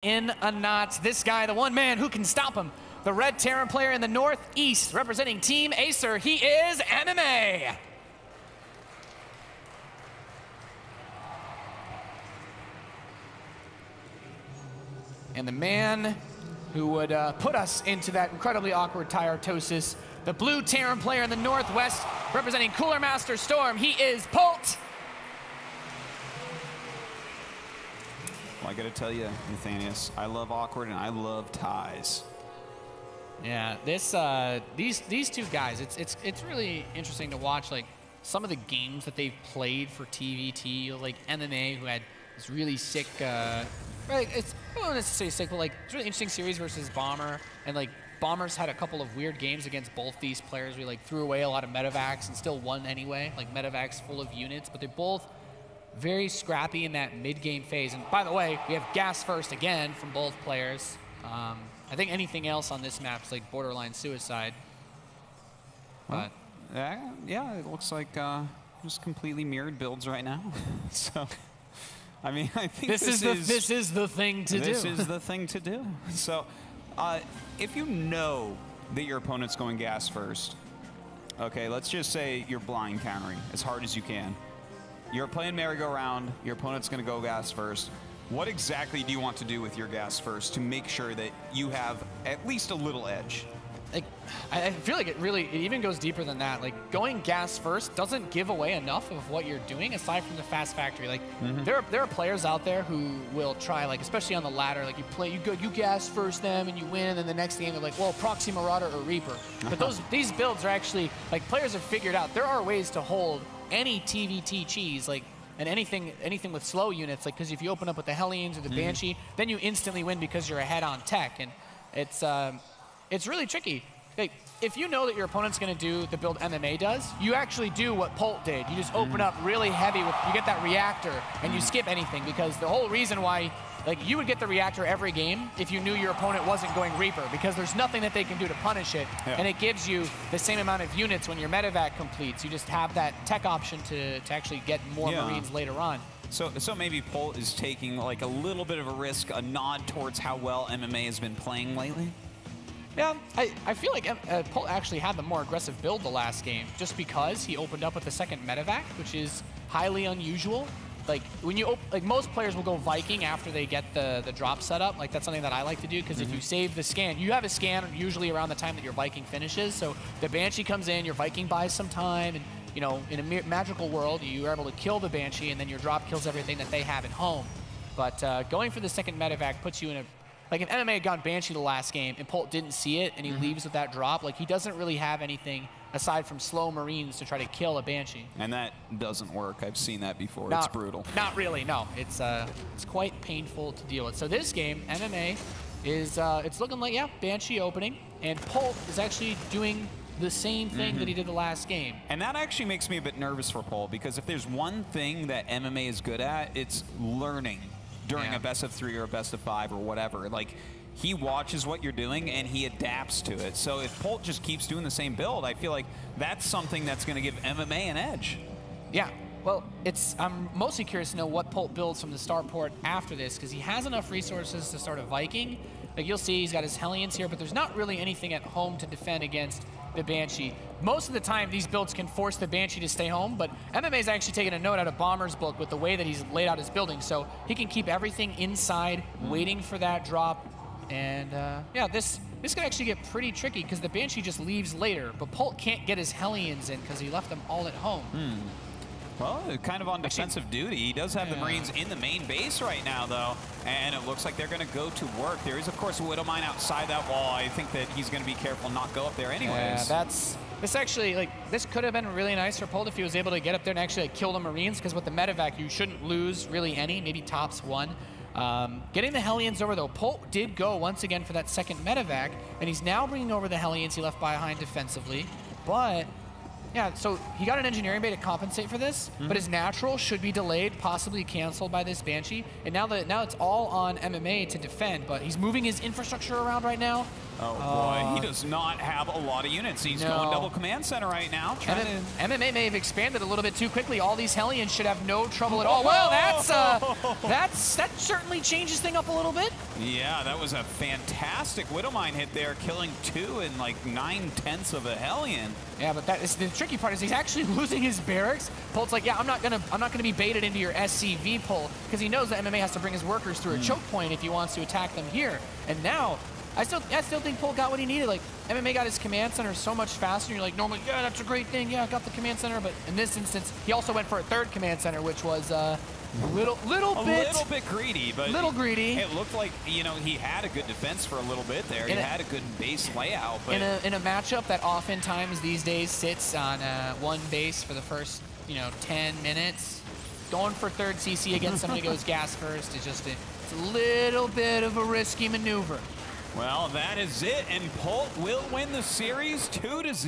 in a knot. This guy, the one man who can stop him. The red Terran player in the northeast, representing Team Acer. He is MMA. And the man who would put us into that incredibly awkward Tyratosis, the blue Terran player in the northwest, representing Cooler Master Storm. He is Polt. Well, I gotta tell you, Nathanius, I love awkward and I love ties. Yeah, these two guys, it's really interesting to watch, like some of the games that they've played for TVT, like MMA, who had this really sick, right? It's I don't necessarily sick, but like it's a really interesting series versus Bomber, and like Bomber's had a couple of weird games against both these players. We like threw away a lot of medevacs and still won anyway, like medevacs full of units, but they're both very scrappy in that mid-game phase. And by the way, we have gas first again from both players. I think anything else on this map is like borderline suicide. Well, yeah, it looks like just completely mirrored builds right now. So, I mean, I think this is the thing to do. This is the thing to do. So, if you know that your opponent's going gas first, okay, let's just say you're blind countering as hard as you can. You're playing merry-go-round, your opponent's going to go gas first. What exactly do you want to do with your gas first to make sure that you have at least a little edge? Like, I feel like it even goes deeper than that. Like, going gas first doesn't give away enough of what you're doing aside from the fast factory. Like, there are players out there who will try, like, especially on the ladder, like you gas first them and you win, and the next game they're like, well, Proxy Marauder or Reaper. But these builds are actually, like, players have figured out there are ways to hold any TVT cheese, like, and anything with slow units, like, because if you open up with the Hellions or the Banshee, then you instantly win because you're ahead on tech, and it's really tricky. Like, if you know that your opponent's going to do the build MMA does, you actually do what Polt did. You just open up really heavy with, you get that reactor, and you skip anything, because the whole reason why, like, you would get the reactor every game if you knew your opponent wasn't going Reaper, because there's nothing that they can do to punish it, and it gives you the same amount of units when your medevac completes. You just have that tech option to actually get more Marines later on. So maybe Polt is taking like a little bit of a risk, a nod towards how well MMA has been playing lately? Yeah, I feel like Polt actually had the more aggressive build the last game, just because he opened up with the second medevac, which is highly unusual. Like, when you like, most players will go Viking after they get the drop set up. Like, that's something that I like to do, because if you save the scan, you have a scan usually around the time that your Viking finishes. So the Banshee comes in, your Viking buys some time, and you know, in a magical world, you are able to kill the Banshee, and then your drop kills everything that they have at home. But going for the second medevac puts you in a, like, if MMA had gone Banshee the last game and Polt didn't see it and he leaves with that drop, like, he doesn't really have anything aside from slow Marines to try to kill a Banshee. And that doesn't work. I've seen that before. It's brutal. Not really, no. It's quite painful to deal with. So this game, MMA, is it's looking like, Banshee opening, and Polt is actually doing the same thing that he did the last game. And that actually makes me a bit nervous for Polt, because if there's one thing that MMA is good at, it's learning during a best of 3 or a best of 5 or whatever. Like, he watches what you're doing and he adapts to it. So if Polt just keeps doing the same build, I feel like that's something that's going to give MMA an edge. Yeah, well, I'm mostly curious to know what Polt builds from the start port after this, because he has enough resources to start a Viking. Like, you'll see he's got his Hellions here, but there's not really anything at home to defend against the Banshee. Most of the time, these builds can force the Banshee to stay home, but MMA's actually taken a note out of Bomber's book with the way that he's laid out his building, so he can keep everything inside, waiting for that drop. And yeah, this could actually get pretty tricky, because the Banshee just leaves later, but Polt can't get his Hellions in because he left them all at home. Well, kind of on defensive duty. He does have the Marines in the main base right now, though, and it looks like they're going to go to work. There is, of course, a Widowmine outside that wall. I think that he's going to be careful not go up there anyways. Yeah, this actually, like, this could have been really nice for Polt if he was able to get up there and actually, like, kill the Marines, because with the medevac, you shouldn't lose really any, maybe tops 1. Getting the Hellions over, though, Polt did go once again for that second medevac, and he's now bringing over the Hellions he left behind defensively. But yeah, so he got an engineering bay to compensate for this, but his natural should be delayed, possibly canceled by this Banshee. And now it's all on MMA to defend, but he's moving his infrastructure around right now. Oh boy, he does not have a lot of units. He's going double command center right now. MMA may have expanded a little bit too quickly. All these Hellions should have no trouble at all. Well, that certainly changes things up a little bit. Yeah, that was a fantastic Widow Mine hit there, killing 2 in like 9/10 of a Hellion. Yeah, but that is the tricky part is he's actually losing his barracks. Polt's like, yeah, I'm not gonna be baited into your SCV pull because he knows that MMA has to bring his workers through a choke point if he wants to attack them here. And now, I still think Polt got what he needed. Like MMA got his command center so much faster. You're like, normally, yeah, that's a great thing. Yeah, I got the command center, but in this instance, he also went for a 3rd command center, which was a little bit greedy, but it looked like, you know, he had a good defense for a little bit there. He had a good base layout, but in a matchup that oftentimes these days sits on one base for the first 10 minutes, going for 3rd CC against somebody who goes gas first is just it's a little bit of a risky maneuver. Well, that is it, and Polt will win the series 2-0.